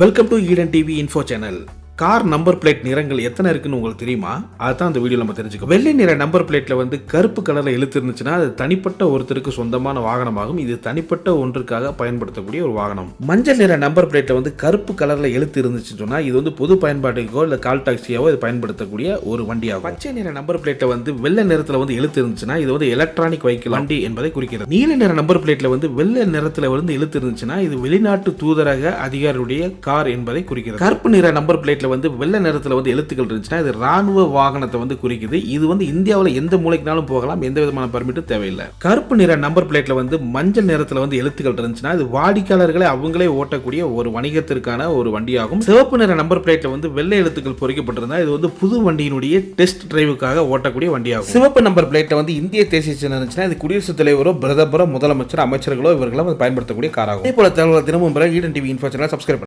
Welcome to Eden TV info channel. Car number plate நிறங்கள் எத்தனை இருக்குன்னு உங்களுக்கு தெரியுமா? அதுதான் அந்த வீடியோ நம்ம தெரிஞ்சுக்கோ. வெள்ளை நிற நம்பர் பிளேட்ல கருப்பு கலர்ல எழுத்து இருந்துச்சுன்னா அது தனிப்பட்ட ஒருத்தருக்கு சொந்தமான வாகனமாகும். இது தனிப்பட்ட ஒன்றுக்காக பயன்படுத்தக்கூடிய ஒரு வாகனம். மஞ்சள் நிற நம்பர் பிளேட்ல கருப்பு கலர்ல எழுத்து இருந்துச்சுன்னு சொன்னா இது பொது பயன்பாட்டுக்கோ இல்ல கால் டாக்ஸியாவோ இது பயன்படுத்தக்கூடிய ஒரு வண்டியாகும். பச்சை நிற நம்பர் பிளேட்ல வெள்ளை நிறத்துல எழுத்து இருந்துச்சுன்னா இது எலக்ட்ரானிக் வெஹிக்கிள் வண்டி என்பதை குறிக்கிறது. நீல நிற நம்பர் பிளேட்ல வெள்ளை நிறத்துல எழுத்து இருந்துச்சுன்னா இது வெளிநாட்டு தூதரக அதிகாரியுடைய கார் என்பதை குறிக்கிறது. கருப்பு நிற நம்பர் பிளேட்ல வெள்ளை நிறத்துல எழுத்துக்கள் இருந்துச்சுன்னா இது ராணுவ வாகனத்தை குறிக்குது. இது இந்தியாவில் எந்த மூலைக்குனாலும் போகலாம், எந்த விதமான பர்மிட்டும் தேவையில்லை. கருப்பு நிற நம்பர் பிளேட்ல மஞ்சள் நிறத்துல எழுத்துக்கள் இருந்துச்சுன்னா இது வாடிக்கையாளர்களை அவங்களே ஓட்டக்கூடிய ஒரு வணிகத்திற்கான ஒரு வண்டியாகும். சிவப்பு நிற நம்பர் பிளேட்ல வெள்ளை எழுத்துக்கள் பொறிக்கப்பட்டிருந்தா இது புது வண்டியினுடைய டெஸ்ட் டிரைவுக்காக ஓட்டக்கூடிய வண்டியாகும். சிவப்பு நம்பர் பிளேட்ல இந்திய தேசிய சின்னம் இருந்துச்சுன்னா இது குடியரசுத் தலைவரோ பிரதமரோ முதலமைச்சர் அமைச்சர்களோ இவர்களும் பயன்படுத்தக்கூடிய காராகும். இதே போல தகவல் தினமும் ஈடன் டிவி இன்ஃபோ சேனலை சப்ஸ்கிரைப்